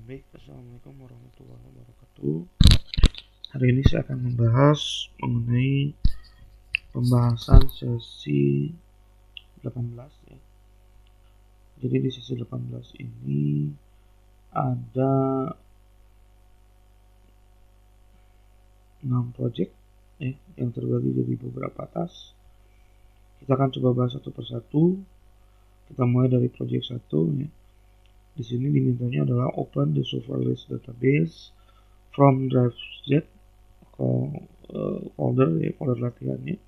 Baik, assalamualaikum warahmatullahi wabarakatuh. Hari ini saya akan membahas mengenai pembahasan sesi 18 ya. Jadi di sesi 18 ini ada 6 project ya, yang terbagi jadi beberapa task. Kita akan coba bahas satu persatu. Kita mulai dari project 1 ya. Di sini dimintanya adalah open the software list database from drive Z folder latihannya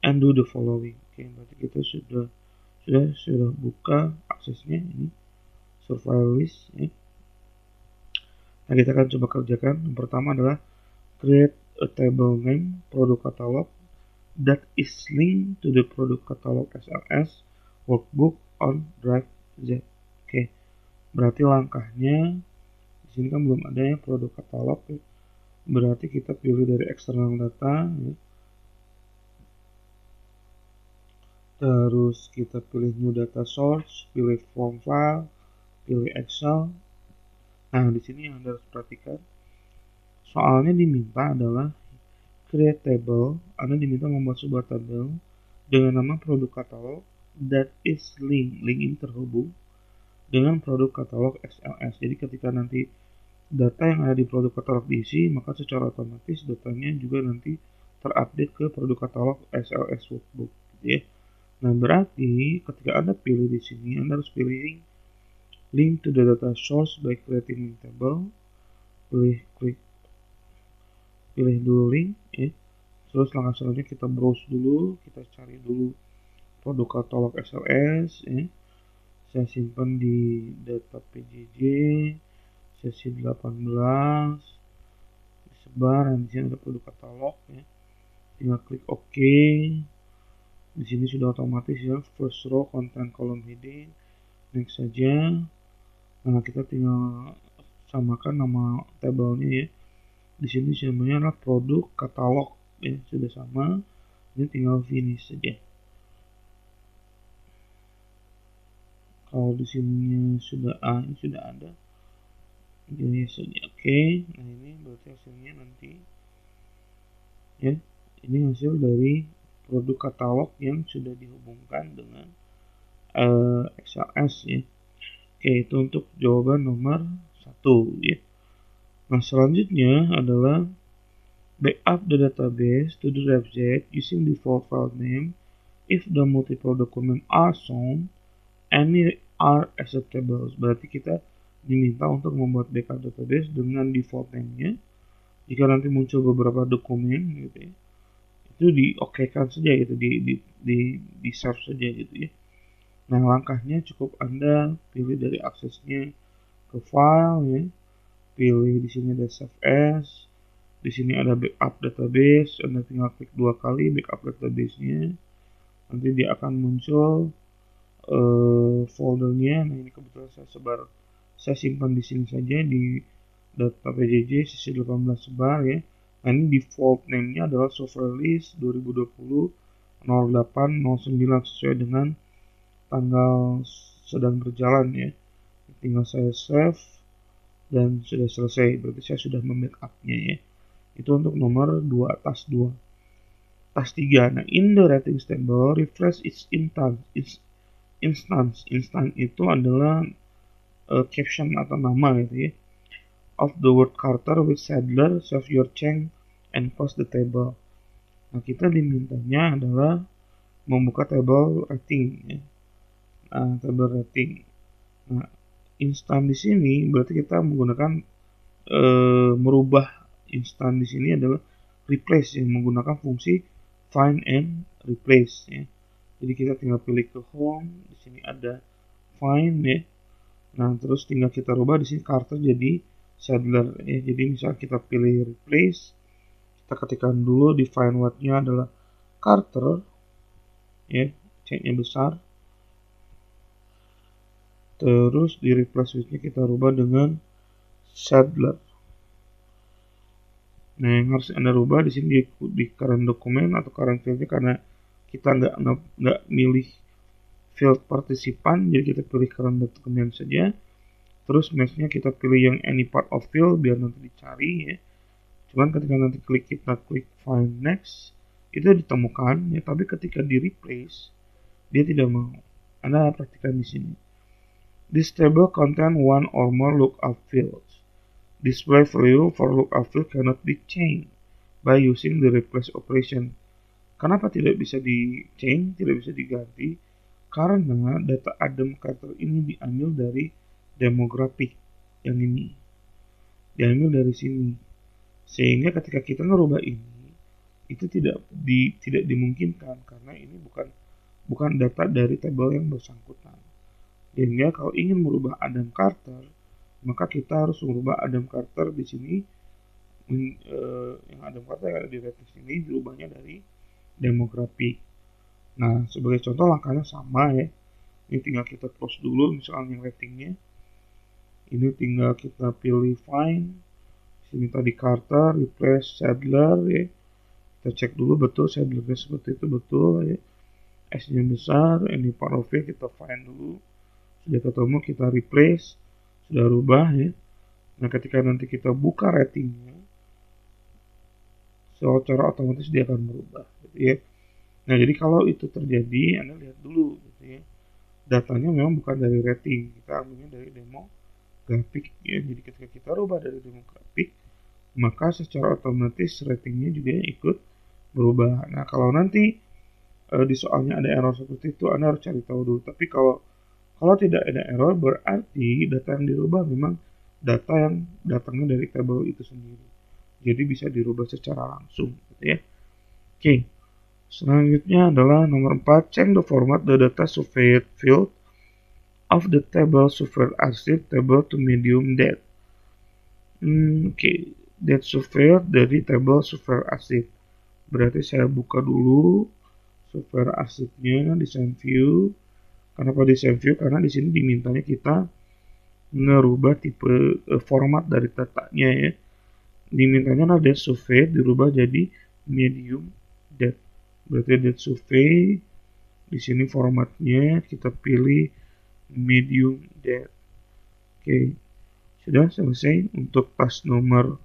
and do the following. Oke, berarti kita sudah buka aksesnya ini software list ya. Nah, kita akan coba kerjakan. Yang pertama adalah create a table name product catalog that is linked to the product catalog SLS workbook on drive Z. Oke, berarti langkahnya di sini kan belum ada ya produk katalog ya. Berarti kita pilih dari external data ya. Terus kita pilih new data source, pilih form file, pilih Excel. Nah, di sini yang Anda harus perhatikan soalnya diminta adalah create table. Anda diminta membuat sebuah tabel dengan nama produk katalog that is link ini terhubung dengan produk katalog SLS. Jadi ketika nanti data yang ada di produk katalog diisi, maka secara otomatis datanya juga nanti terupdate ke produk katalog SLS workbook gitu ya. Nah, berarti ketika Anda pilih di sini, Anda harus pilih link to the data source by creating table. Pilih dulu link ya. Terus langkah selanjutnya kita browse dulu, kita cari dulu produk katalog SLS ya. Saya simpan di data PJJ sesi 18 disebar, dan di sini ada produk katalog ya. Tinggal klik OK. Di sini sudah otomatis ya, first row content column heading, next saja. Nah, kita tinggal samakan nama tabelnya ya. Di sini namanya adalah produk katalog ya, sudah sama. Ini tinggal finish saja. Kalau di sini sudah ada. Jadi saja oke. Nah, ini berarti hasilnya nanti ya. Ini hasil dari produk katalog yang sudah dihubungkan dengan XLS ya. Oke, itu untuk jawaban nomor 1 ya. Nah, selanjutnya adalah backup the database to the drive Z using default file name if the multiple document are shown, any are acceptable. Berarti kita diminta untuk membuat backup database dengan default name-nya. Jika nanti muncul beberapa dokumen gitu ya, itu di-okekan saja gitu, di save saja gitu ya. Nah, langkahnya cukup Anda pilih dari aksesnya ke file ya. Pilih di sini ada save as, di sini ada backup database. Anda tinggal klik 2 kali backup database-nya. Nanti dia akan muncul foldernya. Nah, ini kebetulan saya simpan di sini saja di data PJJ sesi 18 sebar ya. Nah, ini default name-nya adalah software list 2020 0809 sesuai dengan tanggal sedang berjalan ya. Tinggal saya save dan sudah selesai. Berarti saya sudah membackup-nya ya. Itu untuk nomor 2, task 2. Task 3. Nah, in the ratings table refresh its instance itu adalah caption atau nama gitu ya, of the word Carter with Sadler, save your change and post the table. Nah, kita dimintanya adalah membuka table rating ya. Nah, table rating. Nah, instan di sini berarti kita menggunakan merubah instan di sini adalah replace yang menggunakan fungsi find and replace ya. Jadi kita tinggal pilih ke home, di sini ada find ya. Nah, terus tinggal kita rubah di sini Carter jadi Sadler ya. Jadi misal kita pilih replace, kita ketikkan dulu di find what-nya adalah Carter ya, C-nya besar. Terus di replace with-nya kita rubah dengan Sadler. Nah, yang harus Anda rubah di sini di current dokumen atau current field-nya, karena kita nggak milih field partisipan, jadi kita pilih current dokumen saja. Terus matchnya kita pilih yang any part of field biar nanti dicari ya. Cuman ketika nanti kita klik find next, itu ditemukan ya, tapi ketika di replace dia tidak mau. Anda praktikkan di sini. This table contain one or more lookup fields. Display value for lookup field cannot be changed by using the replace operation. Kenapa tidak bisa di change, tidak bisa diganti? Karena data Adam Carter ini diambil dari demographic yang ini, diambil dari sini. Sehingga ketika kita ngerubah ini, itu tidak dimungkinkan karena ini bukan data dari tabel yang bersangkutan. Sehingga kalau ingin merubah Adam Carter, maka kita harus merubah Adam Carter di sini, yang Adam Carter yang ada di rating sini dirubahnya dari demographic. Nah, sebagai contoh langkahnya sama ya. Ini tinggal kita close dulu misalnya ratingnya. Ini tinggal kita pilih find. Sini tadi Carter, replace Sadler ya. Kita cek dulu betul Sadlernya seperti itu betul ya. S-nya besar, any part of it kita find dulu. Sudah ketemu kita replace, sudah rubah ya. Nah, ketika nanti kita buka ratingnya, secara otomatis dia akan berubah gitu ya. Nah, jadi kalau itu terjadi, Anda lihat dulu gitu ya. Datanya memang bukan dari rating, kita ambilnya dari demographic ya. Jadi ketika kita rubah dari demographic, maka secara otomatis ratingnya juga ikut berubah. Nah, kalau nanti di soalnya ada error seperti itu, Anda harus cari tahu dulu. Tapi kalau tidak ada error, berarti data yang dirubah memang data yang datangnya dari tabel itu sendiri. Jadi bisa dirubah secara langsung gitu ya. Oke. Selanjutnya adalah nomor 4, change the format the data surveyed field of the table surveyed archive table to medium depth. Oke. Depth surveyed dari table surveyed archive. Berarti saya buka dulu surveyed archive-nya, design view. Kenapa design view? Karena di sini dimintanya kita ngerubah tipe format dari datanya ya. Dimintanya depth survey dirubah jadi medium depth. Berarti depth survey di sini formatnya kita pilih medium depth. Oke. Sudah selesai untuk task nomor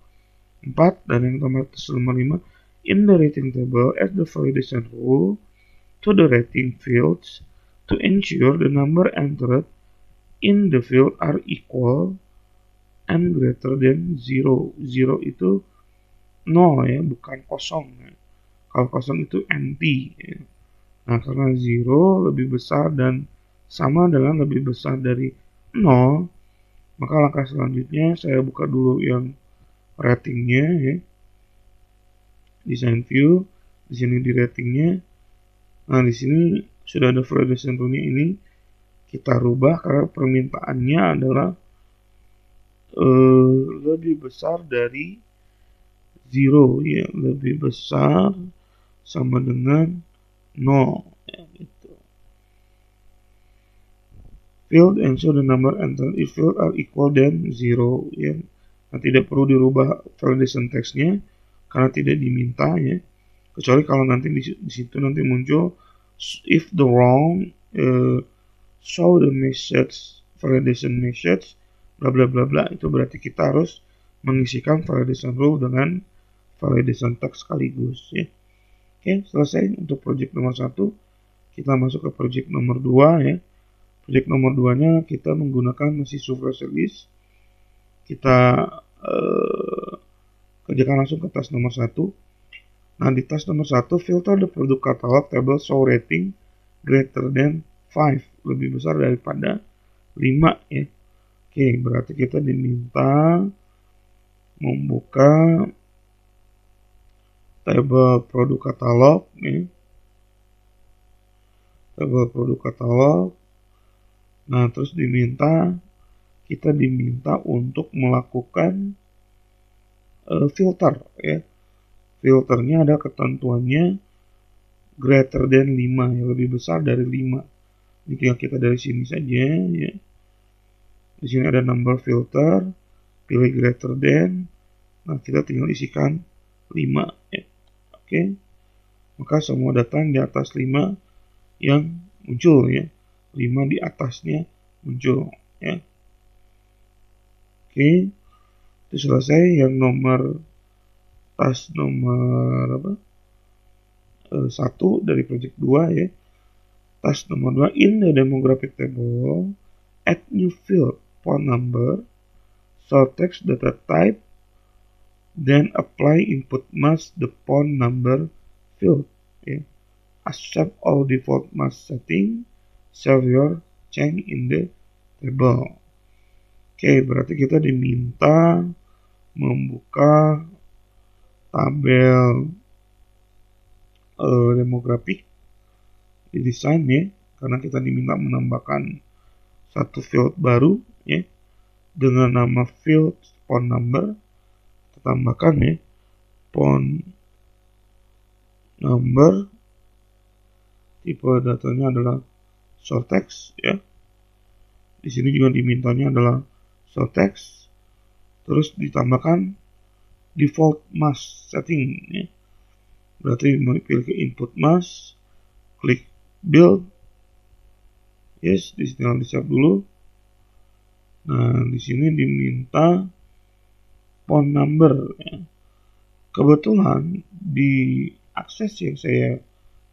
4 dan yang task nomor 5. In the rating table, add the validation rule to the rating fields to ensure the number entered in the field are equal and greater than 0. 0 itu 0 ya, bukan kosong ya. Kalau kosong itu empty ya. Nah, karena 0 lebih besar dan sama dengan lebih besar dari 0, maka langkah selanjutnya saya buka dulu yang ratingnya ya. Design view, di sini di ratingnya. Nah, di sini sudah ada validation rule-nya ini. Kita rubah karena permintaannya adalah lebih besar dari 0 ya, lebih besar sama dengan 0 ya, gitu. Field ensure the number entered in field are equal than 0 ya. Nah, tidak perlu dirubah validation text-nya karena tidak diminta ya. Kecuali kalau nanti di situ nanti muncul if the wrong show the message validation message bla bla bla bla, itu berarti kita harus mengisikan validation rule dengan validation text sekaligus ya. Oke, selesai untuk project nomor 1. Kita masuk ke project nomor 2 ya. Project nomor 2 nya kita menggunakan masih survey service. Kita kerjakan langsung ke task nomor 1. Nah, di task nomor 1, filter the product catalog table show rating greater than 5, lebih besar daripada 5 ya. Oke, berarti kita diminta membuka tabel produk katalog ya. Tabel produk katalog. Nah, terus kita diminta untuk melakukan filter ya. Filternya ada ketentuannya greater than 5 ya, lebih besar dari 5. Ini tinggal kita dari sini saja ya. Di sini ada number filter, pilih greater than. Nah, kita tinggal isikan 5 ya. Oke. Maka semua data yang di atas 5 yang muncul ya. 5 di atasnya muncul ya. Oke, itu selesai. Yang task nomor 1 dari project 2 ya. Task nomor 2, in the demographic table, add new field phone number, sort text data type, then apply input mask the phone number field. Ya. Accept all default mask setting, save your change in the table. Oke, berarti kita diminta membuka tabel demografik di desain ya, karena kita diminta menambahkan satu field baru ya dengan nama field phone number. Kita tambahkan ya phone number, tipe datanya adalah short text ya. Di sini juga dimintanya adalah short text, terus ditambahkan default mask setting ya. Berarti pilih ke input mask, klik build, yes, di sini di save dulu. Nah, di sini diminta phone number ya. Kebetulan di akses yang saya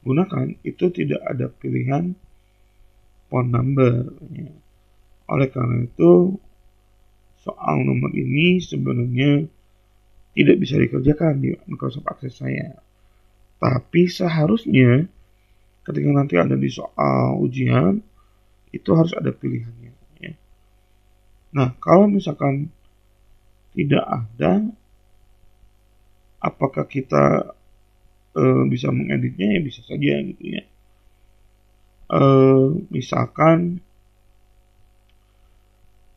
gunakan itu tidak ada pilihan phone number ya. Oleh karena itu soal nomor ini sebenarnya tidak bisa dikerjakan di Microsoft Access saya. Tapi seharusnya ketika nanti ada di soal ujian itu harus ada pilihannya ya. Nah, kalau misalkan tidak ada, apakah kita bisa mengeditnya? Ya bisa saja gitu ya. Misalkan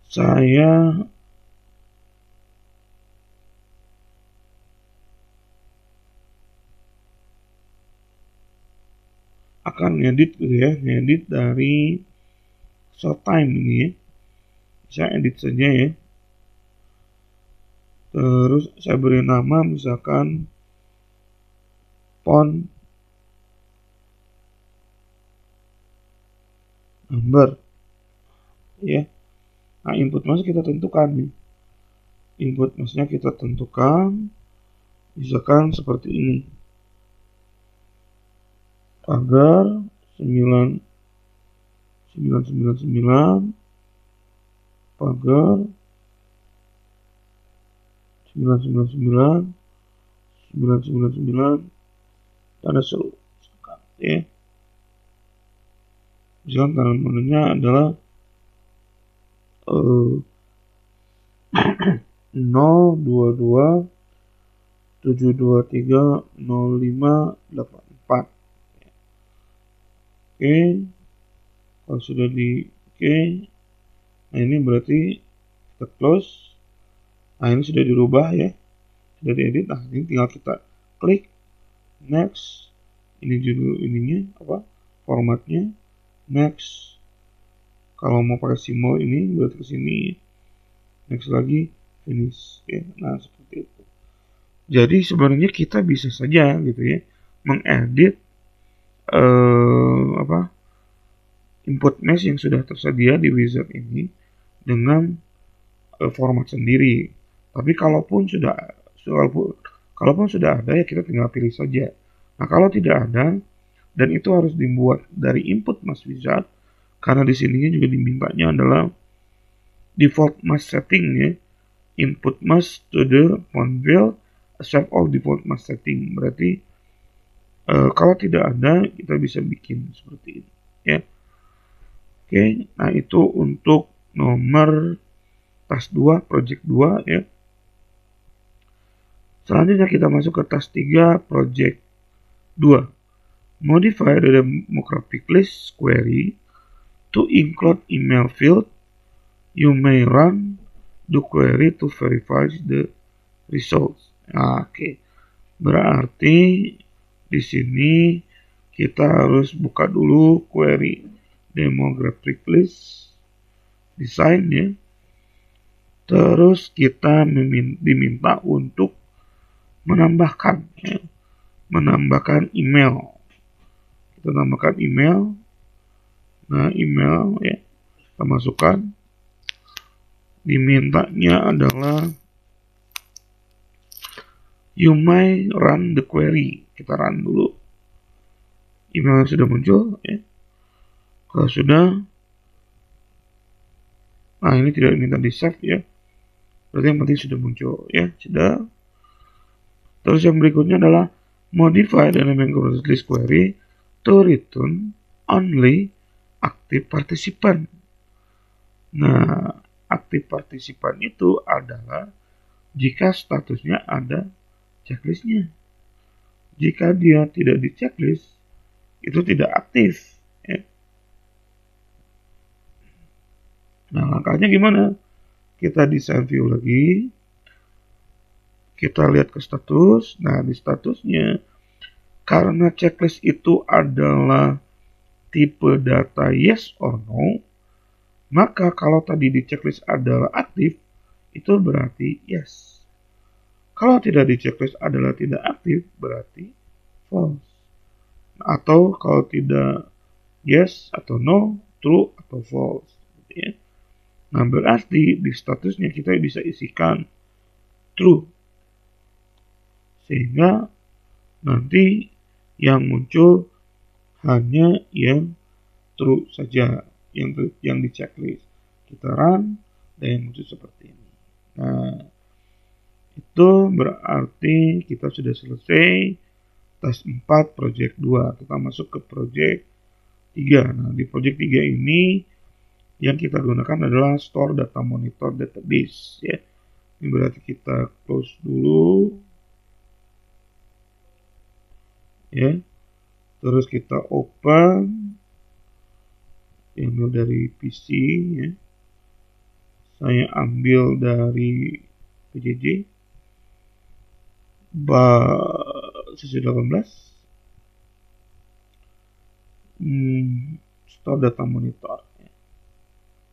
saya akan ngedit gitu ya, ngedit dari short time ini ya. Saya edit saja ya. Terus saya beri nama misalkan phone number ya. Nah, input mask kita tentukan nih. Input masknya kita tentukan misalkan seperti ini. Pagar 9999, pagar 999, 999, tanda seru ya. Misalkan tanda menunya adalah 022 723 0584. Oke, kalau sudah di oke, nah ini berarti kita close. Nah, ini sudah dirubah ya, sudah diedit. Nah, ini tinggal kita klik next. Ini judul ininya apa, formatnya next. Kalau mau pakai simbol ini berarti ke sini, next lagi, finish ya. Nah, seperti itu. Jadi sebenarnya kita bisa saja gitu ya mengedit input mask yang sudah tersedia di wizard ini dengan format sendiri. Tapi kalaupun sudah ada ya kita tinggal pilih saja. Nah, kalau tidak ada dan itu harus dibuat dari input mask wizard, karena di sininya juga dimintanya adalah default mask setting ya. Input mask to the phone field, accept all default mask setting. Berarti kalau tidak ada kita bisa bikin seperti ini ya. Oke, nah itu untuk nomor task 2 project 2 ya. Selanjutnya kita masuk ke task 3 project 2. Modify the demographic list query to include email field. You may run the query to verify the results. Nah, oke. Berarti di sini kita harus buka dulu query demographic list design ya. Terus kita diminta untuk menambahkan email. Kita tambahkan email. Nah, email ya kita masukkan. dimintanya adalah you may run the query. Kita run dulu. Emailnya sudah muncul ya. Kalau sudah, nah ini tidak diminta di save ya. Berarti yang penting sudah muncul ya, sudah. Terus yang berikutnya adalah modify dynamic list query to return only active participant. Nah, active participant itu adalah jika statusnya ada checklistnya. Jika dia tidak di checklist, itu tidak aktif. Ya. Nah, langkahnya gimana? Kita desain view lagi. Kita lihat ke status. Nah, di statusnya, karena checklist itu adalah tipe data yes or no, maka kalau tadi di checklist adalah aktif, itu berarti yes. Kalau tidak di checklist adalah tidak aktif, berarti false. Atau kalau tidak yes atau no, true atau false. Ya. Nah, berarti di statusnya kita bisa isikan true. Sehingga nanti yang muncul hanya yang true saja, yang di checklist. Kita run dan yang muncul seperti ini. Nah, itu berarti kita sudah selesai task 4 project 2. Kita masuk ke project 3. Nah, di project 3 ini yang kita gunakan adalah store data monitor database ya. Ini berarti kita close dulu ya. Terus kita open, ambil dari PC ya. Saya ambil dari PJJ sesi 18 store data monitor ya.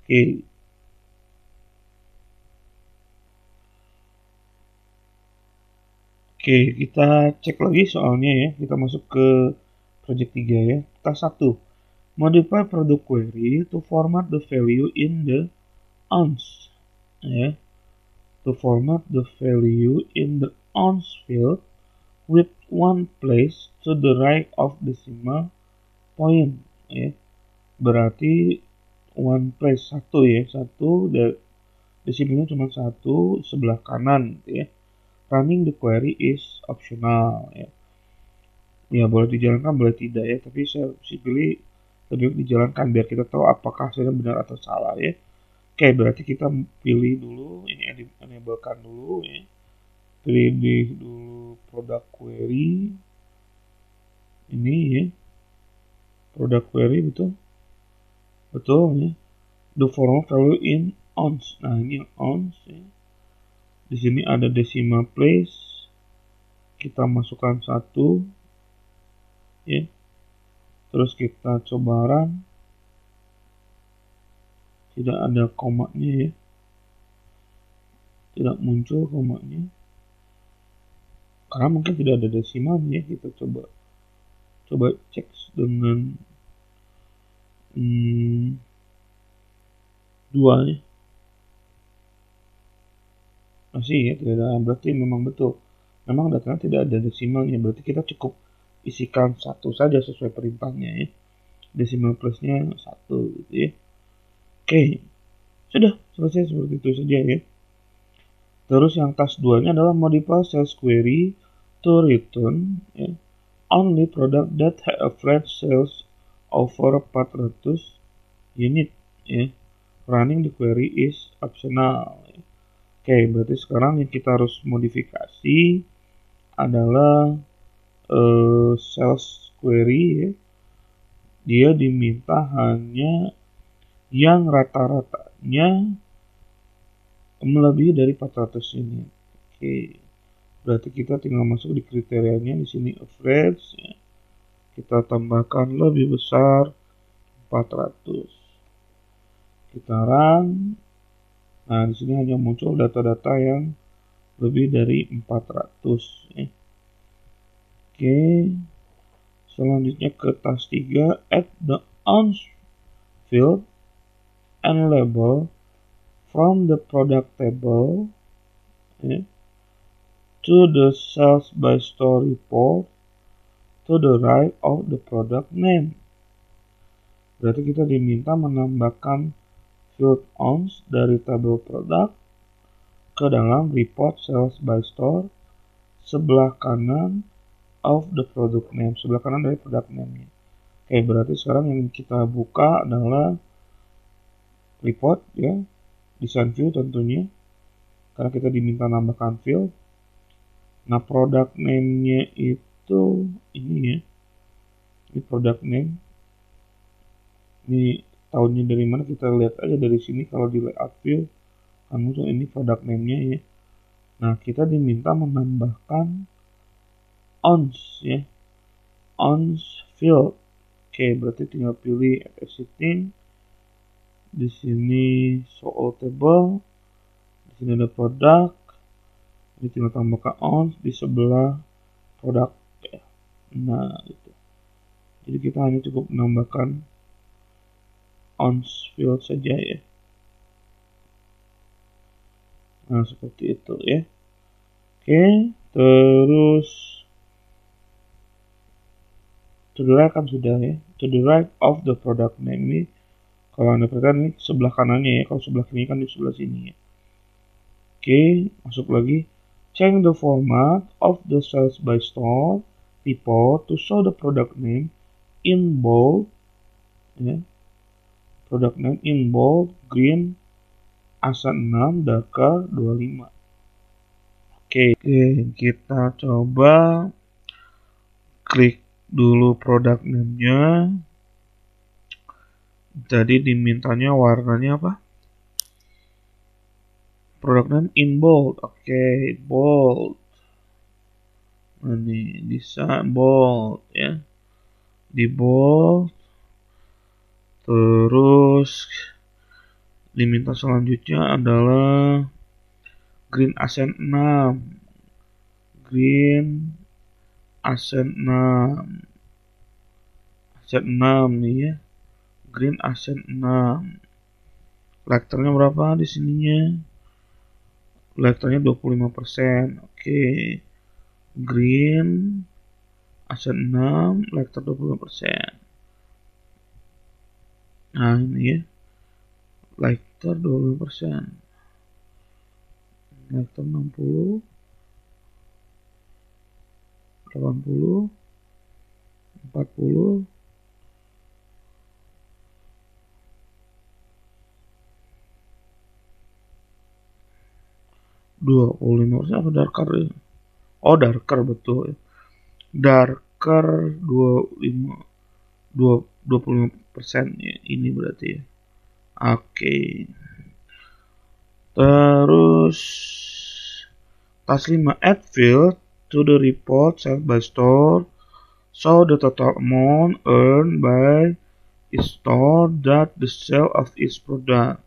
Oke, kita cek lagi soalnya ya. Kita masuk ke project 3 ya. Task 1. Modify product query to format the value in the ounce. Ya. To format the value in the ounce field with one place to the right of decimal point. Ya. Berarti one place satu ya. Satu decimalnya cuma satu sebelah kanan ya. Running the query is optional ya. Ya boleh dijalankan boleh tidak ya, tapi saya pilih lebih dijalankan biar kita tahu apakah hasilnya benar atau salah ya. Oke, berarti kita pilih dulu ini, enablekan dulu ya. Pilih dulu product query. Ini ya. Product query betul. Betul ya. The format value in ounce. Nah, ini ounce ya. Di sini ada decimal place. Kita masukkan 1 ya. Terus kita coba run. Tidak ada komanya ya. Tidak muncul komanya. Karena mungkin tidak ada desimalnya. Kita coba cek dengan 2 ya. Masih ya, tidak ada. Berarti memang betul. Memang datanya tidak ada desimalnya. Berarti kita cukup isikan 1 saja sesuai perintahnya ya. Decimal plusnya 1 gitu ya. Oke. Sudah selesai seperti itu saja ya. Terus yang task 2 nya adalah modify sales query to return ya, only product that have average sales over 400 unit ya. Running the query is optional ya. Oke, berarti sekarang yang kita harus modifikasi adalah sales query ya. Dia diminta hanya yang rata-ratanya melebihi dari 400 ini. Oke. Berarti kita tinggal masuk di kriterianya di sini average ya. Kita tambahkan lebih besar 400. Kita run. Nah, di sini hanya muncul data-data yang lebih dari 400 ya. Oke. Selanjutnya ke task 3, add the ounce field and label from the product table to the sales by store report to the right of the product name. Berarti kita diminta menambahkan field ounce dari tabel produk ke dalam report sales by store sebelah kanan of the product name, sebelah kanan dari product name-nya. Oke, berarti sekarang yang kita buka adalah report ya, design view tentunya, karena kita diminta nambahkan field. Nah, product name-nya itu ini ya, ini product name. Ini tahunnya dari mana kita lihat aja dari sini. Kalau di layout view kan muncul ini product name-nya ya. Nah, kita diminta menambahkan ounce ya, ounce field. Oke, berarti tinggal pilih existing. Di sini show all table. Di sini ada produk. Ini tinggal tambahkan ounce di sebelah produk ya. Nah, itu. Jadi kita hanya cukup menambahkan ounce field saja ya. Nah, seperti itu ya. Oke, terus to the right kan sudah ya. To the right of the product name ini, kalau Anda perhatikan ini sebelah kanannya ya. Kalau sebelah kiri kan di sebelah sini ya. Oke, masuk lagi. Change the format of the sales by store report to show the product name in bold ya. Product name in bold, green, ASEAN 6, darker 25. Oke, kita coba klik dulu product name-nya. Jadi dimintanya warnanya apa? Product name in bold. Oke, bold. Ini bisa bold ya. Di bold. Terus diminta selanjutnya adalah green ASEAN 6. Green ASEAN 6. ASEAN 6 nih ya. Green ASEAN 6. Lektornya berapa di sininya? Lektornya 25%. Oke. Green ASEAN 6, lektor 25%. Nah, ini ya. Lektor 20%. Lektor 60, 80, 40, 25% apa darker ya? Oh, darker betul. Darker 25% ya, ini berarti ya. Oke. Terus task 5, add field to the report sales by store. So the total amount earned by each store that the sale of each product.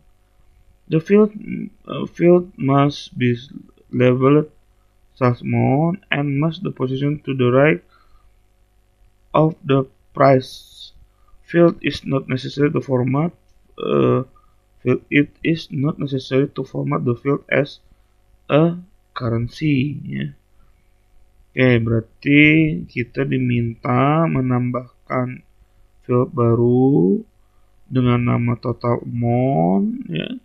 The field must be labeled sales amount and must be positioned to the right of the price. Field is not necessary to format. It is not necessary to format the field as a currency. Ya. Oke, berarti kita diminta menambahkan field baru dengan nama total amount. Ya.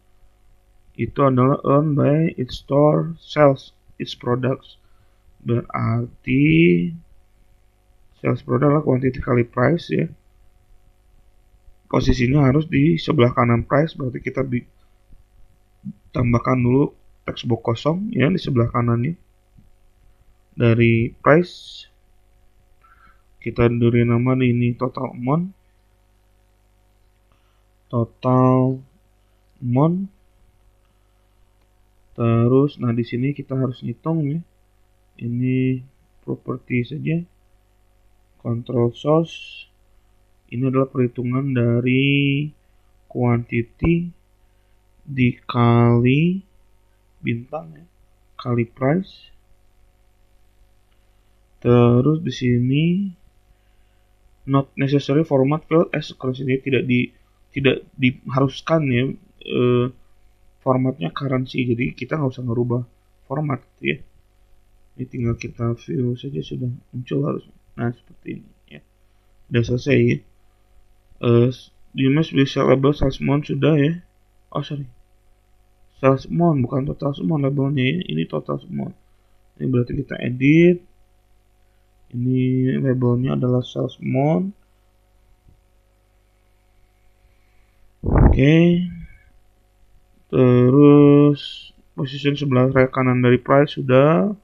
Itu adalah earned by its store sales its products. Berarti sales product adalah quantity kali price ya. Posisinya harus di sebelah kanan price, berarti kita tambahkan dulu text box kosong ya di sebelah kanannya. Dari price kita beri nama ini total amount. Total amount. Terus, nah di sini kita harus ngitung ya. Ini property saja. Control source. Ini adalah perhitungan dari quantity dikali bintang ya, kali price. Terus di sini not necessary format field as currency, tidak diharuskan ya. formatnya currency, jadi kita nggak usah ngerubah format gitu ya. Ini tinggal kita view saja sudah muncul harus. Nah seperti ini ya. Udah selesai ya. You must be sellable sales amount sudah ya. Oh sorry, sales amount bukan total amount labelnya ya. Ini total amount. Ini berarti kita edit. Ini labelnya adalah sales amount. Oke. Terus position sebelah kanan dari price sudah.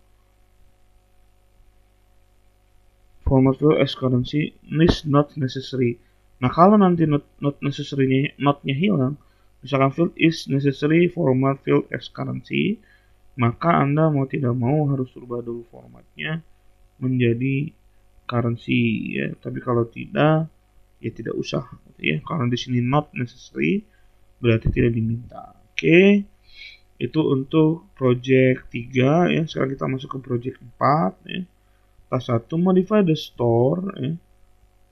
Format field as currency is not necessary. Nah kalau nanti not necessary notnya hilang, misalkan field is necessary format field as currency, maka Anda mau tidak mau harus rubah dulu formatnya menjadi currency ya. Tapi kalau tidak, ya tidak usah gitu ya. Karena di sini not necessary berarti tidak diminta. Oke. Itu untuk project 3 ya. Sekarang kita masuk ke project 4 ya. Task 1, modify the store ya,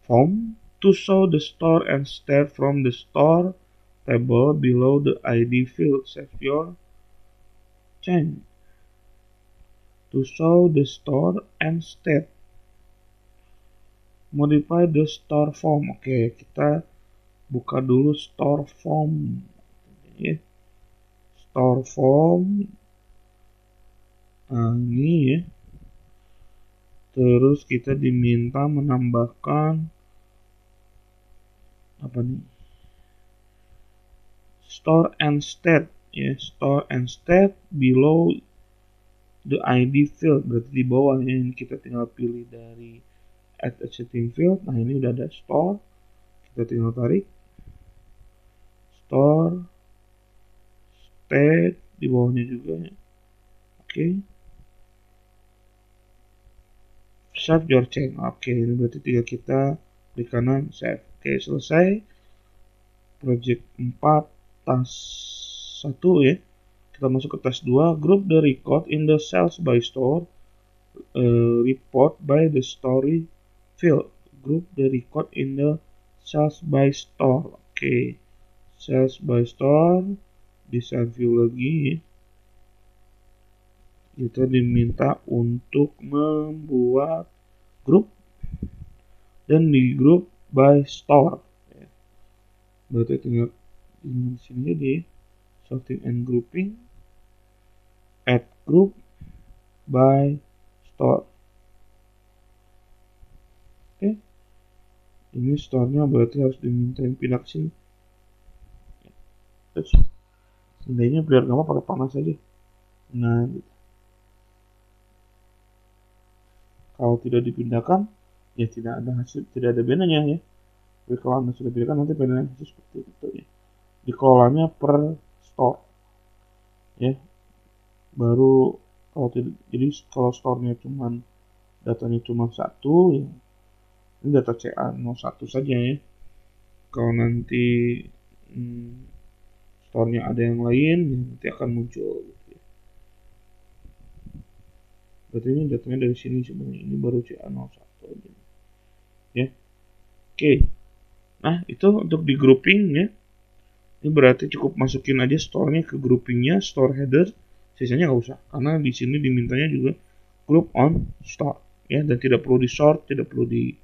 form to show the store and state from the store table below the ID field. Save your change. To show the store and state. Modify the store form. Oke, kita buka dulu store form ya. Store form. Nah, ini ya. Terus kita diminta menambahkan apa nih? Store and state ya, store and state below the ID field, berarti di bawah ini kita tinggal pilih dari add a setting field. Nah ini udah ada store, kita tinggal tarik store, state di bawahnya juga ya. Oke. Save your change. Oke, ini berarti tinggal kita di kanan save. Oke, selesai. Project 4 task 1 ya. Kita masuk ke task 2. Group the record in the sales by store. Report by the story field. Group the record in the sales by store. Oke. Sales by store. Bisa view lagi. Kita diminta untuk membuat grup dan di grup by store. Berarti tinggal di sini di sorting and grouping, add group by store. Oke, ini store-nya berarti harus dimintain pindah ke sini. Terus seandainya biar gampang pakai panas aja. Nah, gitu. Kalau tidak dipindahkan, ya tidak ada hasil, tidak ada benanya ya. Jadi kalau Anda sudah pindahkan nanti benanya hasil seperti itu ya. Dikelolanya per store ya. Baru kalau tidak, jadi kalau store-nya cuman datanya cuma satu ya, ini data CA01 saja ya. Kalau nanti store-nya ada yang lain ya, nanti akan muncul gitu ya. Berarti ini datanya dari sini sebenarnya, ini baru CA01 aja ya. Oke. Nah itu untuk di grouping ya. Ini berarti cukup masukin aja store-nya ke groupingnya, store header, sisanya nggak usah karena di sini dimintanya juga group on store ya, dan tidak perlu di sort, tidak perlu di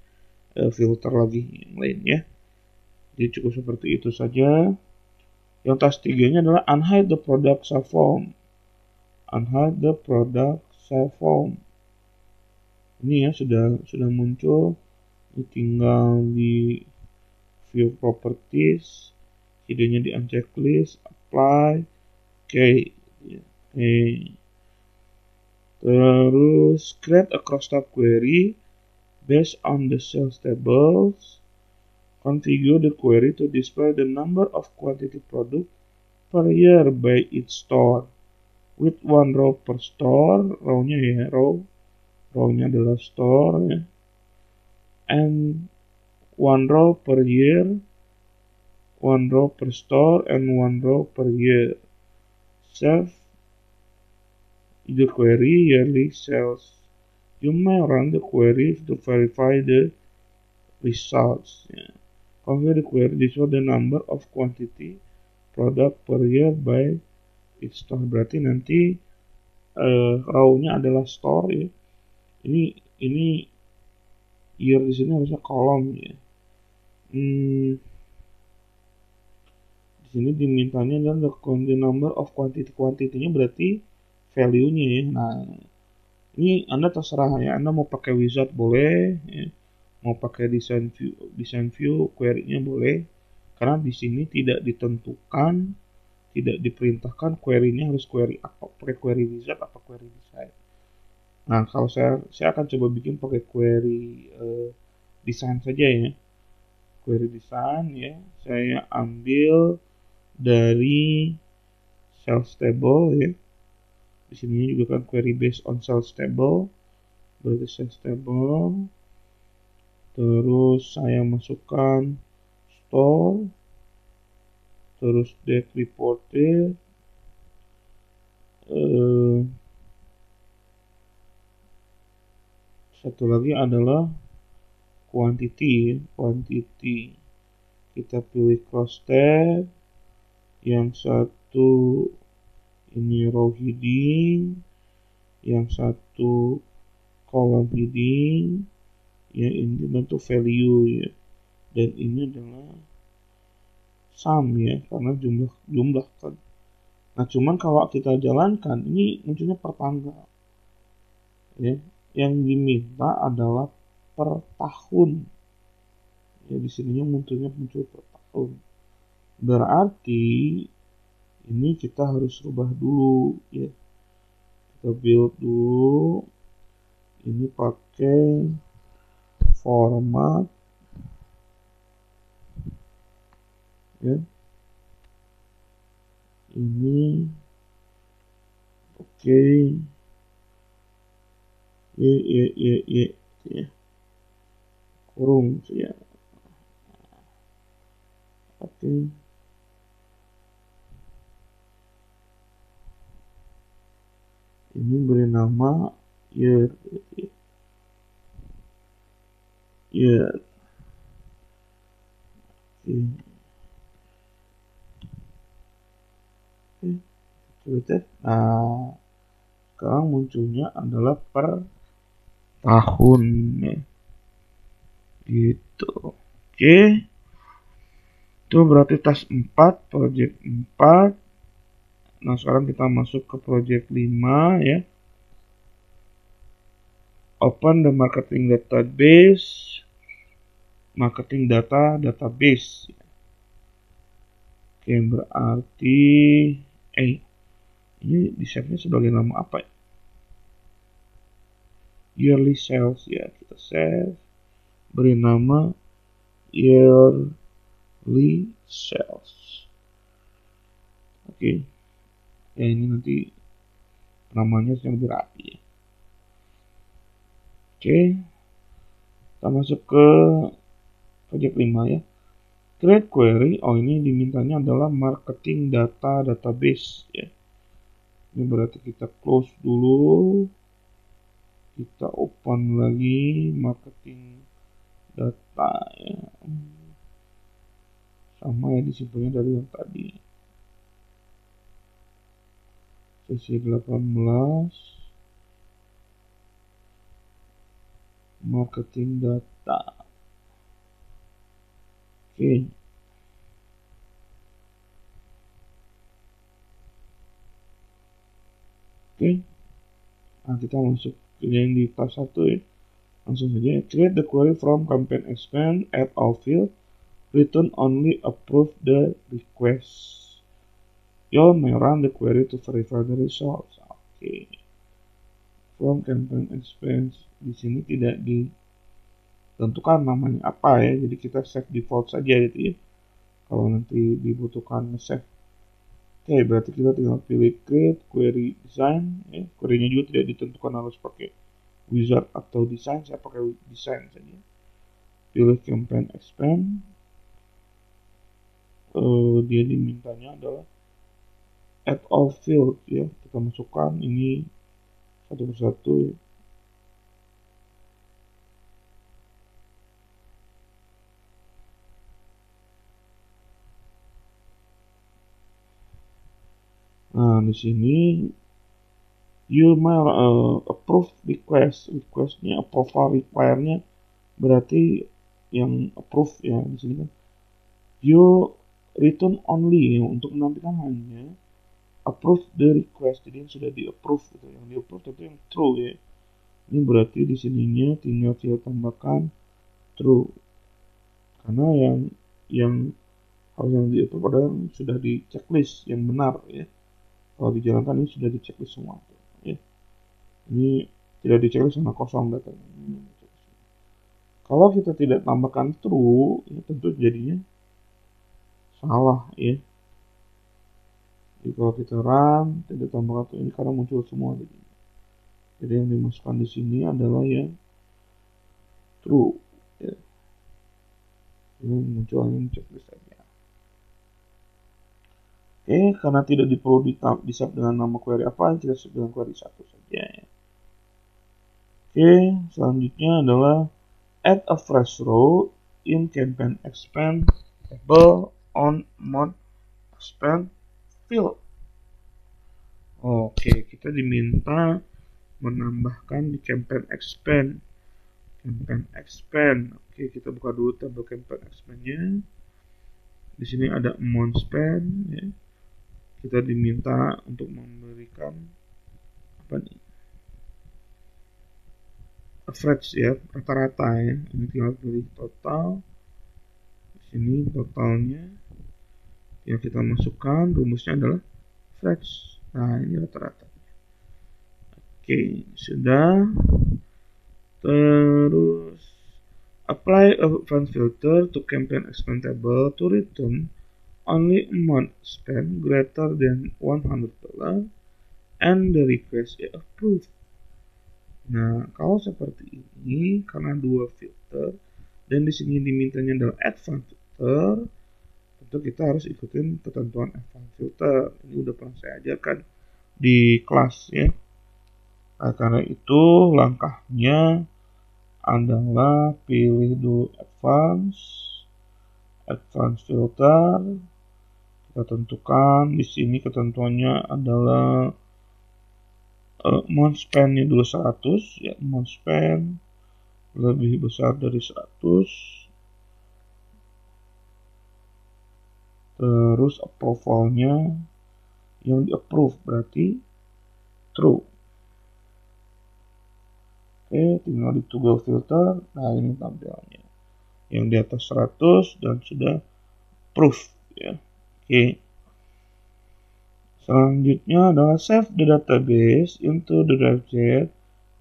filter lagi yang lain ya. Jadi cukup seperti itu saja. Yang task 3-nya adalah unhide the product subform. Unhide the product subform. Ini ya sudah muncul. Ini tinggal di view properties, idenya di unchecklist, apply, oke. Terus create a cross-tab query based on the sales tables. Configure the query to display the number of quantity product per year by each store with one row per store. Row-nya ya, row-nya adalah store ya. And one row per year, one row per store, and one row per year. Save the query yearly sales. You may run the query to verify the results. Yeah. Configure the query to show the number of quantity product per year by It store berarti nanti row-nya adalah store ya. Ini year di sini harusnya kolom ya. Di sini dimintanya adalah the number of quantity-nya berarti value-nya ya. Nah, ini Anda terserah ya. Anda mau pakai wizard boleh ya. Mau pakai design view query-nya boleh. Karena di sini tidak ditentukan, tidak diperintahkan query-nya harus query apa, pakai query wizard atau query design. Nah, kalau saya akan coba bikin pakai query design saja ya. Query design ya, saya ambil dari sales table ya. Di sini juga kan query based on sales table. Berarti sales table. Terus saya masukkan store. Terus date reported. Satu lagi adalah quantity. Kita pilih cross tab. Yang satu ini row heading, yang satu column heading, ya ini bentuk value ya, dan ini adalah sum ya, karena jumlah kan. Nah cuman kalau kita jalankan ini munculnya per tanggal ya, yang diminta adalah per tahun ya, di sininya muncul per tahun, berarti ini kita harus rubah dulu ya. Kita build dulu ini pakai format ya, ini oke ya, kurung ya, oke. Ini beri nama year year oke. Nah sekarang munculnya adalah per tahun ya. Gitu. Oke. Itu berarti task 4, project 4. Nah, sekarang kita masuk ke project 5 ya. Open the marketing database. Marketing database. Oke, berarti ini di save-nya sebagai nama apa ya? Yearly sales ya, kita save. Beri nama yearly sales. Oke. Ya ini nanti namanya yang lebih rapi ya. Oke. Kita masuk ke project 5 ya. Create query. Oh ini dimintanya adalah marketing database ya. Ini berarti kita close dulu. Kita open lagi marketing data ya. Sama ya disimpannya dari yang tadi. Sesi 18 marketing data. Oke. Nah kita masuk ke yang di tab 1 ya. Langsung saja create the query from campaign expand, add all field, return only, approve the request. You may run the query to verify the results. Oke. From campaign expense, di sini tidak ditentukan namanya apa ya, jadi kita save default saja gitu ya. Kalau nanti dibutuhkan save. Oke, berarti kita tinggal pilih create query design ya. Query-nya juga tidak ditentukan harus pakai wizard atau design, saya pakai design saja. Pilih campaign expand. Dia dimintanya adalah add all field ya, kita masukkan ini satu persatu ya. Nah, di sini you may approve requestnya approval require-nya berarti yang approve ya di sini kan. You return only ya, untuk menampilkan hanya approve the request, jadi yang sudah di approve gitu. Yang di approve itu yang true ya. Ini berarti di sininya tinggal kita tambahkan true, karena yang harus yang di approve adalah sudah di checklist yang benar ya. Kalau dijalankan ini sudah di checklist semua ya. Ini tidak di checklist sama kosong datanya. Kalau kita tidak tambahkan true, ya tentu jadinya salah ya. Jadi kalau kita run tidak tambahkan true ini karena muncul semua. Jadi yang dimasukkan di sini adalah yang true ya. Ini muncul yang checklist saja. Oke, karena tidak perlu di-save dengan nama query apa, kita save dengan query 1 saja ya. Oke, selanjutnya adalah add a fresh row in campaign expand table on month expand field. Oke, kita diminta menambahkan di campaign expand. Oke, kita buka dulu tabel campaign expand-nya. Di sini ada amount spend ya. Kita diminta untuk memberikan apa nih? Average ya, rata-rata ya. Ini tinggal pilih total. Di sini totalnya yang kita masukkan rumusnya adalah average. Nah, ini rata-rata. Oke, sudah. Terus apply a advanced filter to campaign expand table to return only amount spent greater than $100 and the request is approved. Nah, kalau seperti ini karena dua filter dan di sini dimintanya adalah advanced filter, tentu kita harus ikutin ketentuan advanced filter. Ini udah pernah saya ajarkan di kelas ya. Nah, karena itu langkahnya adalah pilih dulu advance filter. Kita tentukan di sini ketentuannya adalah amount spend-nya dulu 100 ya, amount spend lebih besar dari 100. Terus approval-nya yang di approve berarti true. Oke, tinggal di toggle filter. Nah, ini tampilannya. Yang di atas 100 dan sudah proof ya. Oke. Selanjutnya adalah save the database into the Drive.js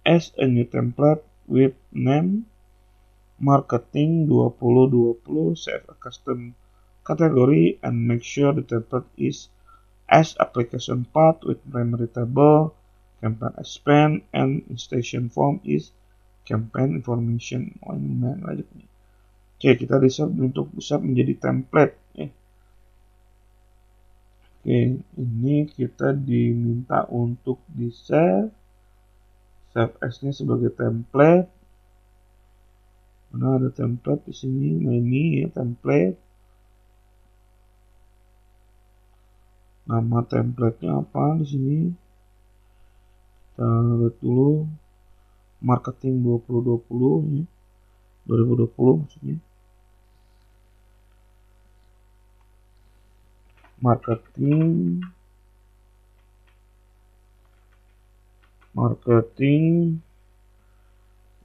as a new template with name marketing 2020, save a custom category and make sure the template is as application path with primary table, campaign expand, and station form is campaign information. Oke, kita reset untuk bisa menjadi template ya. Oke, ini kita diminta untuk di save as-nya sebagai template. Mana ada template di sini? Nah, ini ya template. Nama template-nya apa di sini? Kita lihat dulu. Marketing 2020 ya. 2020 maksudnya. Marketing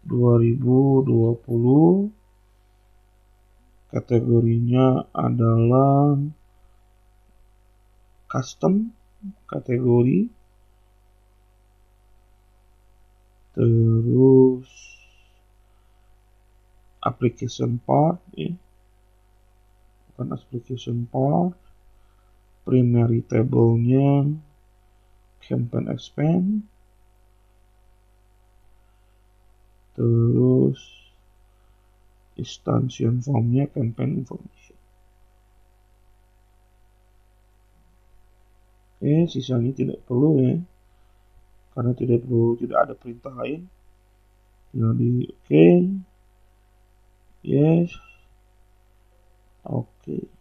2020, kategorinya adalah custom kategori, terus application part ya, bukan application part, primary table-nya campaign expand, terus instantiation form-nya campaign information. Oke, sisanya tidak perlu ya, karena tidak ada perintah lain. Tinggal di oke, yes, oke.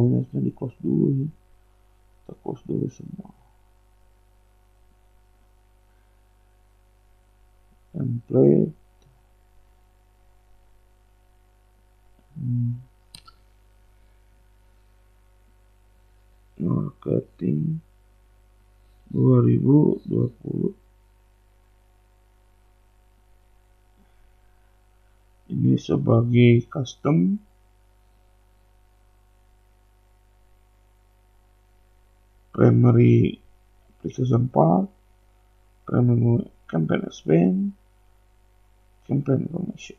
Oh, ini harusnya di close dulu ya. Kita close dulu semua. Template. Marketing 2020. Ini sebagai custom. Primary application part, primary campaign expense, campaign information.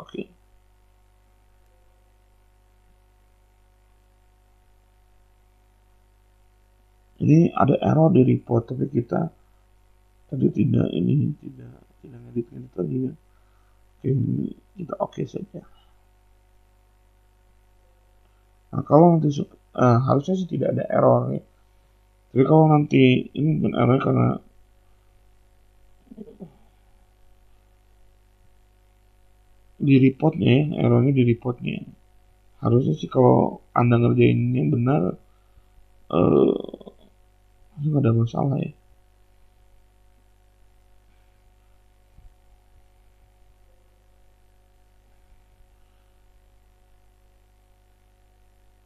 Oke. Ini ada error di report, tapi kita tadi tidak ngedit tadi ya. Oke, ini kita oke saja. Nah, kalau nanti harusnya sih tidak ada error ya. Tapi kalau nanti ini bukan error karena di reportnya ya, errornya di reportnya. Harusnya sih kalau Anda ngerjainnya benar, nggak ada masalah ya.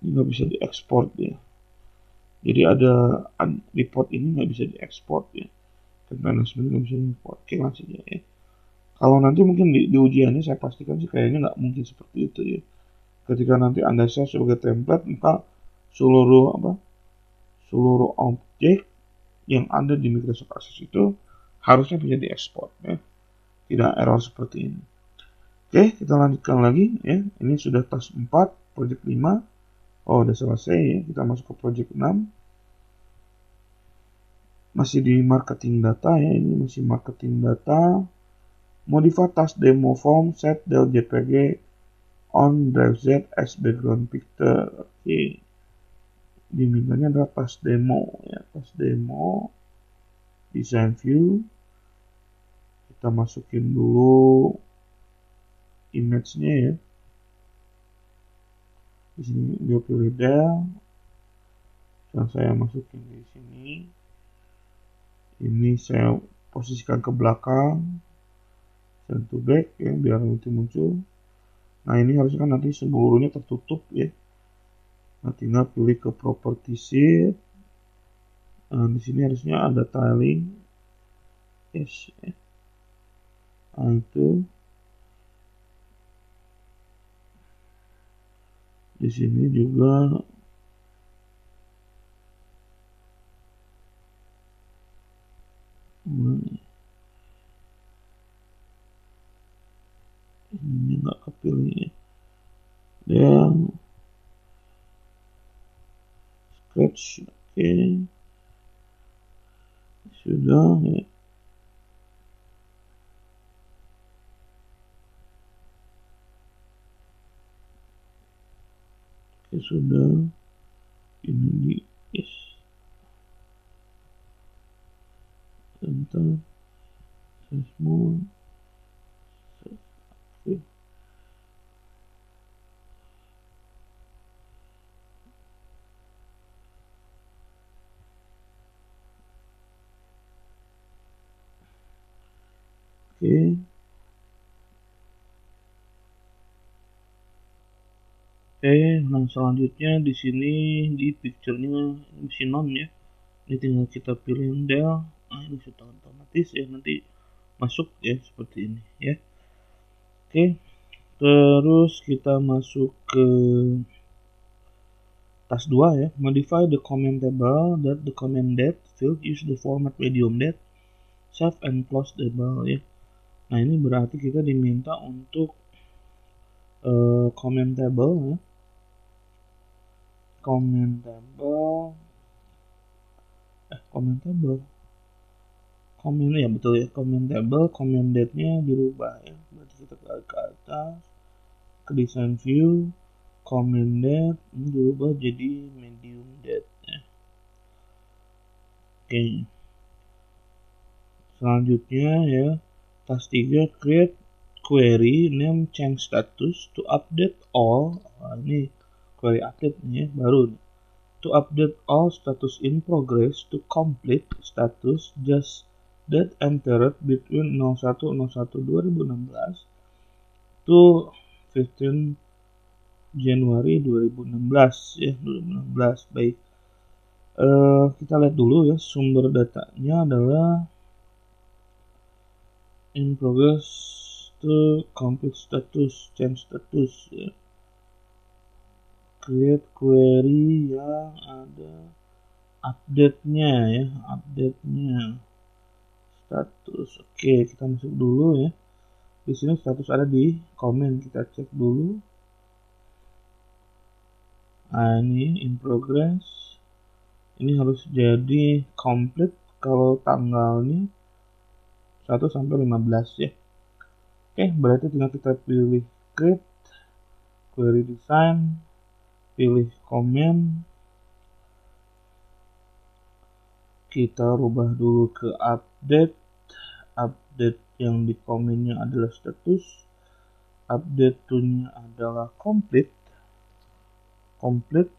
Ini nggak bisa diekspor ya. Jadi ada report ini nggak bisa diekspor ya. Campaign management nggak bisa diekspor. Oke, langsung aja ya. Kalau nanti mungkin di ujiannya saya pastikan sih kayaknya nggak mungkin seperti itu ya. Ketika nanti Anda save sebagai template, maka seluruh objek yang ada di Microsoft Access itu harusnya bisa diekspor ya. Tidak error seperti ini. Oke, kita lanjutkan lagi ya. Ini sudah task 4, project 5. Oh, udah selesai ya. Kita masuk ke project 6. Masih di marketing data ya. Ini masih marketing data. Modify task demo form set del JPG on drive Z as background picture. Oke. Dimintanya adalah task demo ya. Task demo. Design view. Kita masukin dulu image-nya ya. Di sini dia pilih del. Dan saya masukin di sini. Ini saya posisikan ke belakang. Send to back ya biar nanti muncul. Nah, ini harusnya kan nanti seluruhnya tertutup ya. Nah, tinggal pilih ke property sheet. Nah, di sini harusnya ada tiling. Yes ya. Nah, itu. Di sini juga ini nggak kepilih ya. Scratch, oke. Sudah ya. Oke, sudah. Ini di yes. Enter. Semua. Oke. Oke. Nah selanjutnya di sini di picture-nya sinon ya. Ini tinggal kita pilih del. Nah, ini sudah otomatis ya nanti masuk ya seperti ini ya. Oke. Terus kita masuk ke task 2 ya. Modify the comment table that the comment date field use the format medium date. Save and close table ya. Nah, ini berarti kita diminta untuk comment table ya. Comment table comment ya betul ya, comment table, comment date nya dirubah ya. Berarti kita ke atas ke design view, comment date ini dirubah jadi medium date ya. Oke. Selanjutnya ya, task 3 create query name change status to update all. Nah, ini query update nih ya, baru nih. To update all status in progress to complete status just that entered between 01/01/2016 to 15 Januari 2016 ya, 2016. Baik. Kita lihat dulu ya, sumber datanya adalah in progress to complete status, change status ya. Create query yang ada update-nya ya, update-nya status. Oke, kita masuk dulu ya. Di sini status ada di komen, kita cek dulu. Nah, ini in progress. Ini harus jadi complete kalau tanggalnya 1 sampai 15 ya. Oke, berarti tinggal kita pilih create, query design, pilih comment. Kita rubah dulu ke update. Update yang di komennya adalah status. Update to-nya adalah complete. Complete.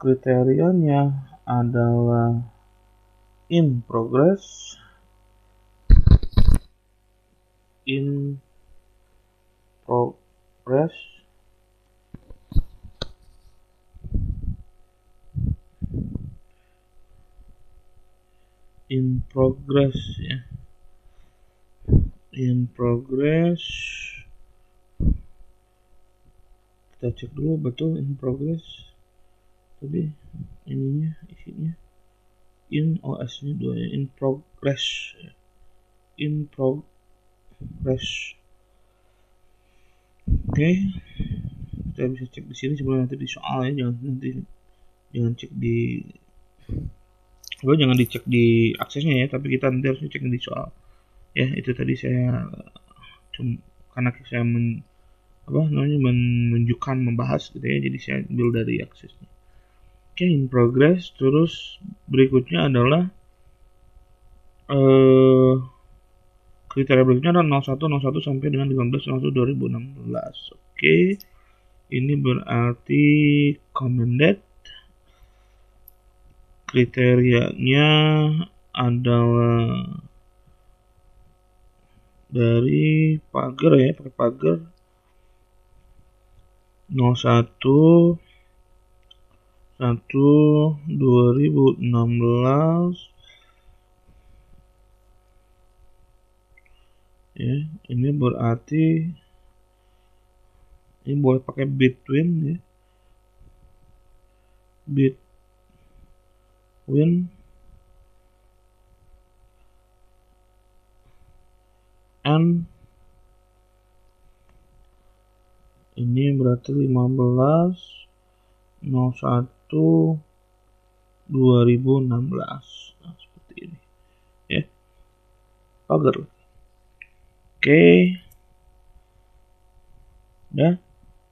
Kriterianya adalah in progress. In progress. In progress ya. In progress. Kita cek dulu betul in progress. Tadi ininya isinya in OS nya 2 ya. In progress. In progress. Oke. Kita bisa cek di sini sebelum nanti di soal ya, jangan cek di jangan dicek di aksesnya ya, tapi kita nanti harus cek di soal ya. Itu tadi saya karena saya menunjukkan membahas gitu ya, jadi saya ambil dari aksesnya. Oke, in progress. Terus berikutnya adalah kriteria berikutnya adalah 01/01 sampai dengan 15/01/2016. Oke, ini berarti commented. Kriterianya adalah dari pagar ya, pakai pagar 01/01/2016 ya. Ini berarti ini boleh pakai between ya, between and ini berarti 15/01/2016. Nah, seperti ini ya, pagar. Oke, nah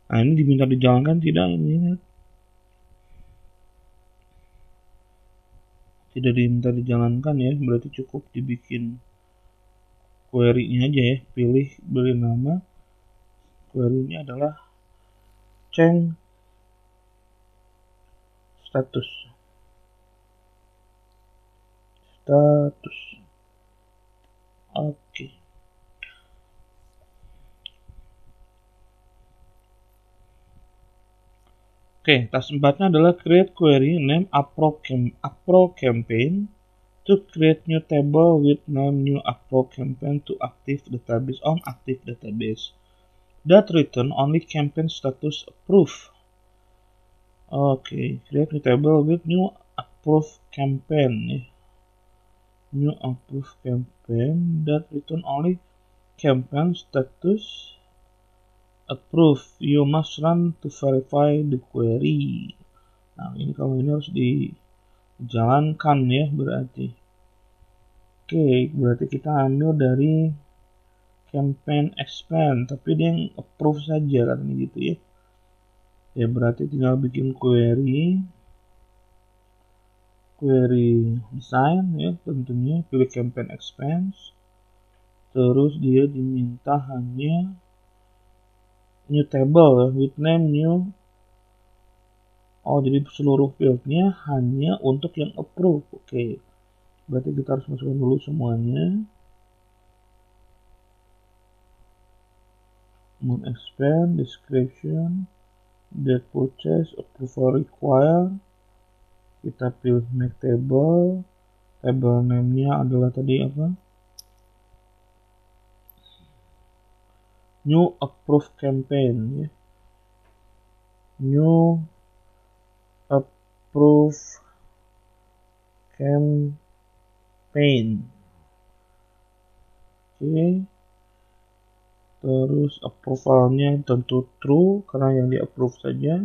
ini diminta dijalankan tidak? Ini tidak diminta dijalankan ya, berarti cukup dibikin query-nya aja ya. Pilih beri nama, query-nya adalah change status. Oke. Oke, task 4-nya adalah create query name appro campaign to create new table with name new appro campaign to active database on active database that return only campaign status approved. Oke, create new table with new approved campaign ya. New approved campaign that return only campaign status approve. You must run to verify the query. Nah, ini kalau ini harus dijalankan ya berarti. Oke, berarti kita ambil dari campaign expand, tapi dia yang approve saja katanya gitu ya. Ya berarti tinggal bikin query query design ya, tentunya pilih campaign expense, terus dia diminta hanya new table ya, with name new. Oh, jadi seluruh fieldnya hanya untuk yang approve. Oke, berarti kita harus masukkan dulu semuanya. Amount expand, description, date purchase, approval require. Kita pilih make table. Table name-nya adalah tadi apa? New approve campaign ya. New approve campaign. Oke. Terus approvalnya tentu true karena yang di approve saja.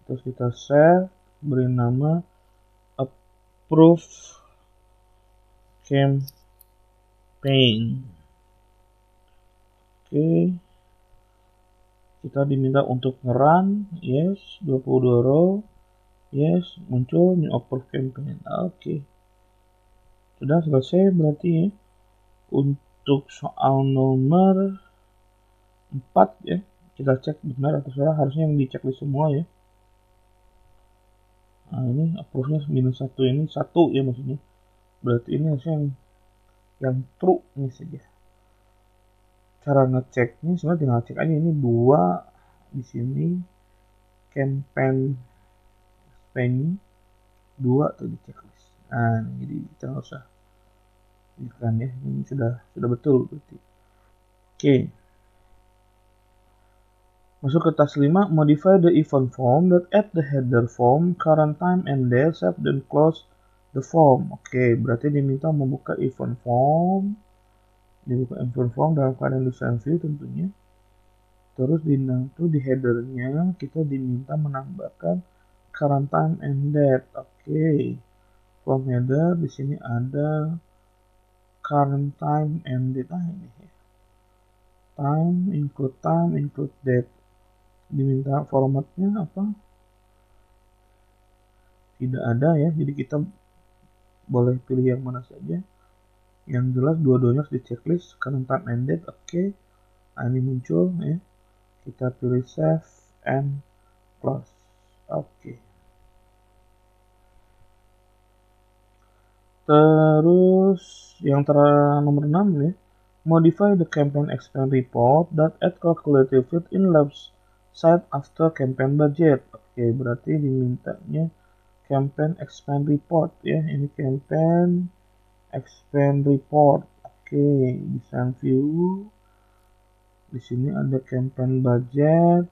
Terus kita save, beri nama approve campaign. Oke. Kita diminta untuk nge-run, yes, 22 row, yes, muncul new approve campaign. Oke. Sudah selesai berarti ya. Untuk soal nomor 4 ya, kita cek benar atau salah, harusnya yang di checklist semua ya. Nah ini approve-nya -1, ini 1 ya maksudnya. Berarti ini harusnya yang true ini saja. Cara ngeceknya sebenarnya tinggal cek aja ini 2 di sini campaign spending 2 tuh di checklist. Nah jadi kita nggak usah kan ya, ini sudah betul berarti. Oke. Masuk ke task 5, modify the event form that add the header form, current time and date, save then close the form. Oke, berarti diminta membuka event form. Dibuka event form dalam keadaan design view tentunya. Terus di headernya kita diminta menambahkan current time and date. Oke. Form header di sini ada current time and date. Ini time, include date. Diminta formatnya apa? Tidak ada ya, jadi kita boleh pilih yang mana saja. Yang jelas dua-duanya harus di checklist, current time and date. Oke. Nah, ini muncul ya. Kita pilih save and close. Oke. Terus yang nomor 6 ya. Modify the campaign expense report that add calculated field in left side after campaign budget. Oke, berarti dimintanya campaign expense report ya. Ini campaign expense report. Oke, design view. Di sini ada campaign budget.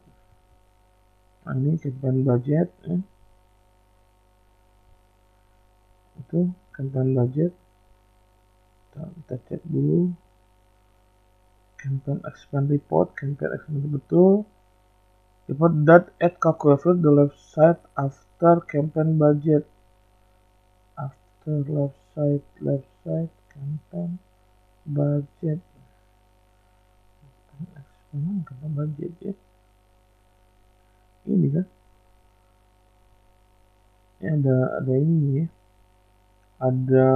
Nah, ini campaign budget ya. Itu campaign budget. Kita cek dulu. Campaign expense report, campaign expense betul. Report that add calculated the left side after campaign budget. After left side campaign budget. Campaign budget ya. Ini kan? Ya, ada ini ya. Ada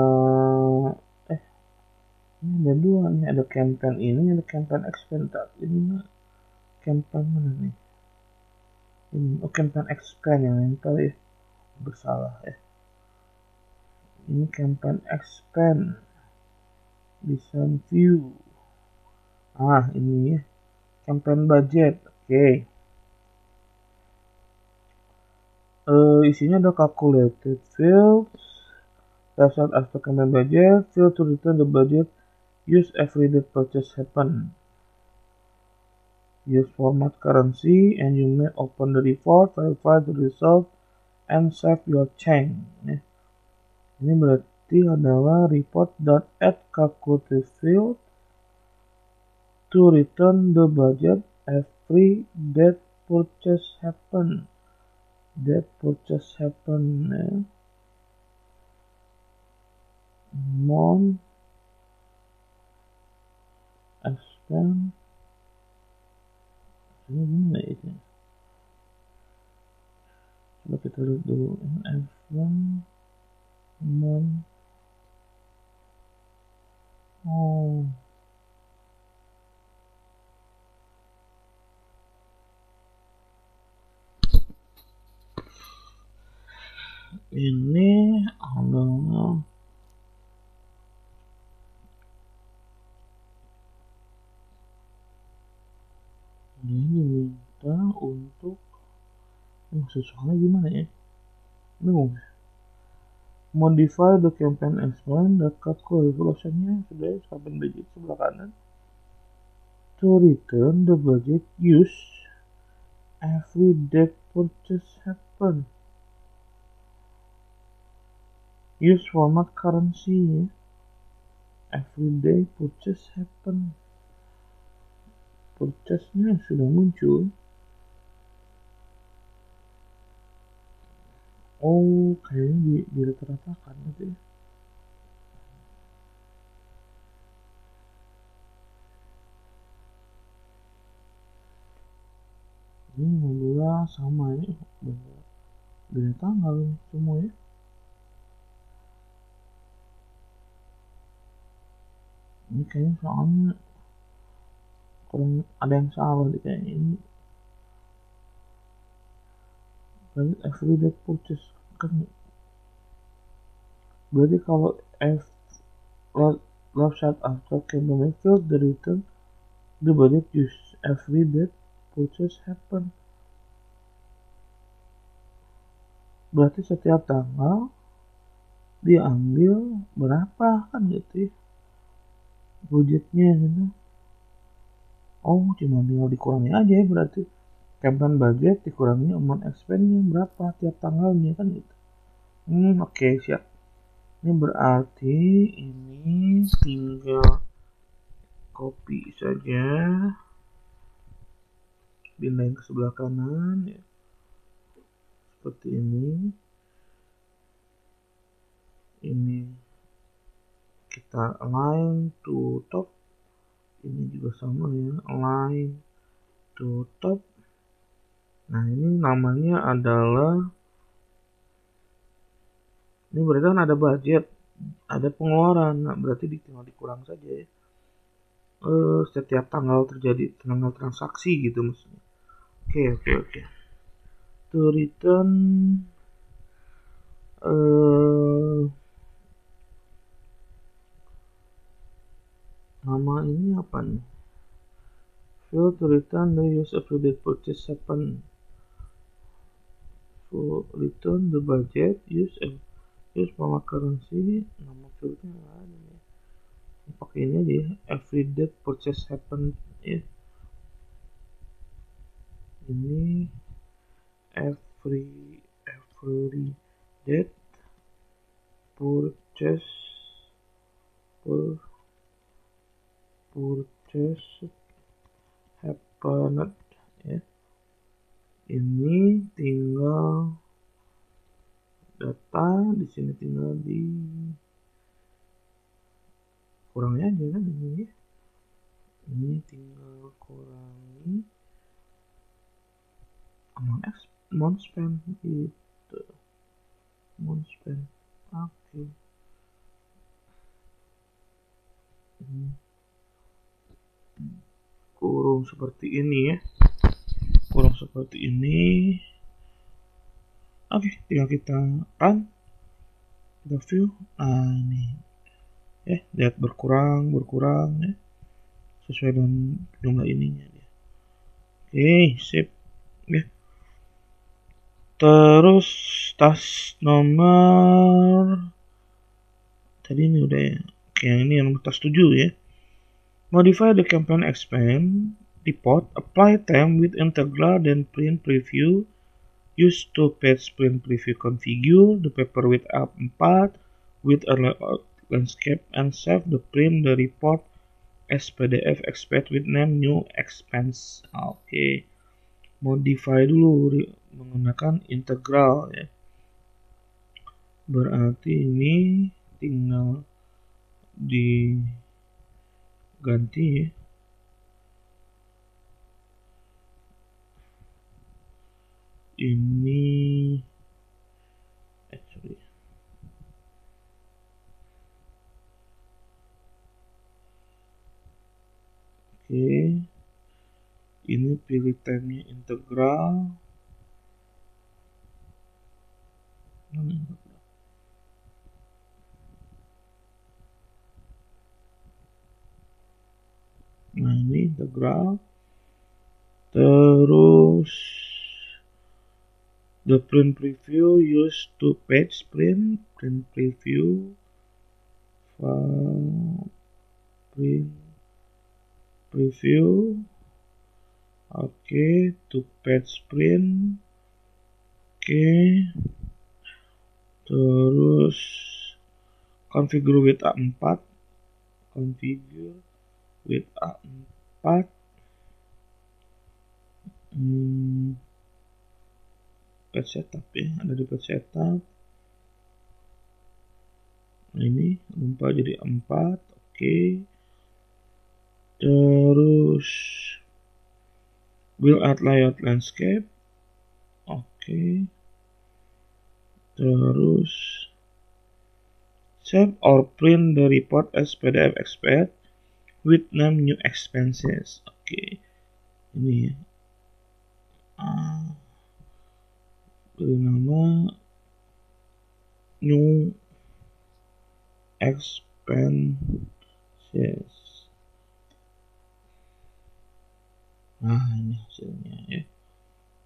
ini ada 2 nih, ada campaign ini, ada campaign expense. Ini campaign mana nih? Ini campaign expense yang ini kali ya. Bersalah ya. Ini campaign expense. Design view. Ini ya. Campaign budget. Oke. Isinya ada calculated fields. Left side after campaign budget. Field to return the budget. Use every date purchase happen. Use format currency and you may open the report, verify the result, and save your change. Ini berarti adalah report that add calculated field to return the budget every date purchase happen. Date purchase happen ya. Amount expand ini gimana itu? Coba kita lihat dulu every mon oh ini adalah dia diminta untuk soalnya gimana ya, bingung. Modify the campaign explain the cut calculation-nya sudah campaign budget sebelah kanan. To return the budget use every that purchase happen. Use format currency ya. Everyday purchase happen. Purchase-nya sudah muncul. Oh, kayaknya di rata-ratakan gitu ya. Ini mobilnya sama ya, beda tanggal semua ya. Ini kayaknya soalnya kurang ada yang salah deh kayaknya ini. Berarti everyday purchase kan, berarti kalau left side after campaign field the return the budget use everyday purchase happen. Berarti setiap tanggal diambil berapa kan gitu ya budgetnya gitu. Oh, cuma tinggal dikurangi aja ya, berarti campaign budget dikurangi amount expense-nya berapa tiap tanggalnya kan gitu. Oke, siap. Ini berarti ini tinggal copy saja, pindahin ke sebelah kanan ya. Seperti ini kita align to top, ini juga sama ya, align to top. Nah, ini namanya adalah, ini berarti kan ada budget, ada pengeluaran, nah berarti tinggal dikurang saja ya. Setiap tanggal tanggal transaksi gitu maksudnya. Oke. To return nama ini apa nih? Field to return the use of the purchase happen. To return the budget use format currency. Nama fieldnya nggak ada nih. Pakai ini aja ya, everyday purchase happen ya. Ini everyday purchase happened ya. Ini tinggal data di sini, tinggal di kurangnya aja kan ini ya. Ini tinggal kurangi amount spend gitu, amount spend. Oke. Kurung seperti ini ya, kurang seperti ini. Oke, tinggal kita run, kita view. Nah ini ya, lihat berkurang ya, sesuai dengan jumlah ininya ya. Oke, sip ya. Terus tas nomor tadi ini udah ya. Oke, yang ini yang nomor tas 7 ya. Modify the campaign expand report, apply time with integral, then print preview. Use to page print preview, configure the paper with A4 with a landscape and save the print the report as PDF expect with name new expense. Oke. Modify dulu menggunakan integral ya. Berarti ini tinggal diganti ya. Ini Oke, ini pilih time-nya integral. Nah, ini integral. Terus the print preview use to page print preview file print preview. Oke, to page print. Oke, terus configure with A4, configure with A4. Page setup ya, ada di page setup. Nah, ini lupa jadi 4. Oke, terus will add layout landscape. Oke, terus save or print the report as PDF expert with name new expenses. Oke, ini ya, beri nama new expenses. Nah, ini hasilnya ya,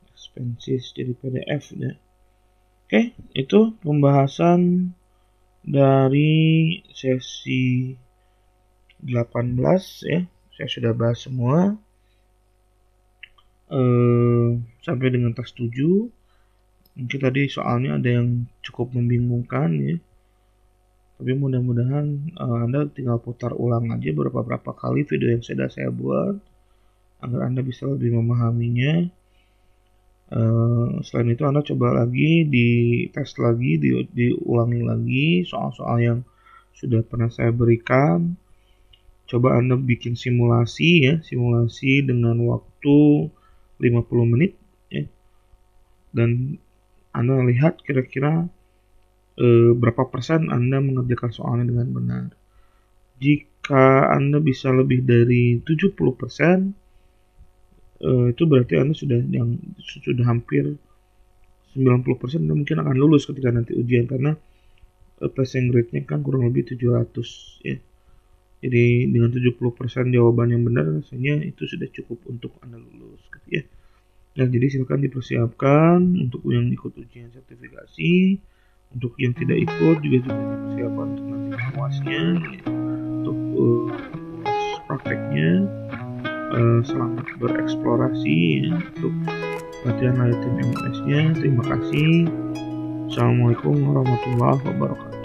expenses jadi PDF ya. Oke, itu pembahasan dari sesi 18 ya. Saya sudah bahas semua sampai dengan tas 7. Mungkin tadi soalnya ada yang cukup membingungkan ya, tapi mudah-mudahan Anda tinggal putar ulang aja beberapa kali video yang sudah saya buat agar Anda bisa lebih memahaminya. Selain itu Anda coba lagi, dites lagi, diulangi lagi soal-soal yang sudah pernah saya berikan. Coba Anda bikin simulasi ya, simulasi dengan waktu 50 menit ya. Dan Anda lihat kira-kira berapa persen Anda mengerjakan soalnya dengan benar. Jika Anda bisa lebih dari 70%, itu berarti Anda sudah hampir 90%, Anda mungkin akan lulus ketika nanti ujian, karena passing rate-nya kan kurang lebih 700 ya. Jadi dengan 70% jawaban yang benar, rasanya itu sudah cukup untuk Anda lulus gitu ya. Nah, jadi silakan dipersiapkan untuk yang ikut ujian sertifikasi. Untuk yang tidak ikut juga dipersiapkan untuk nanti UASnya ya. Untuk prakteknya, selamat bereksplorasi ya, untuk latihan layar tim MS-nya. Terima kasih. Assalamualaikum warahmatullahi wabarakatuh.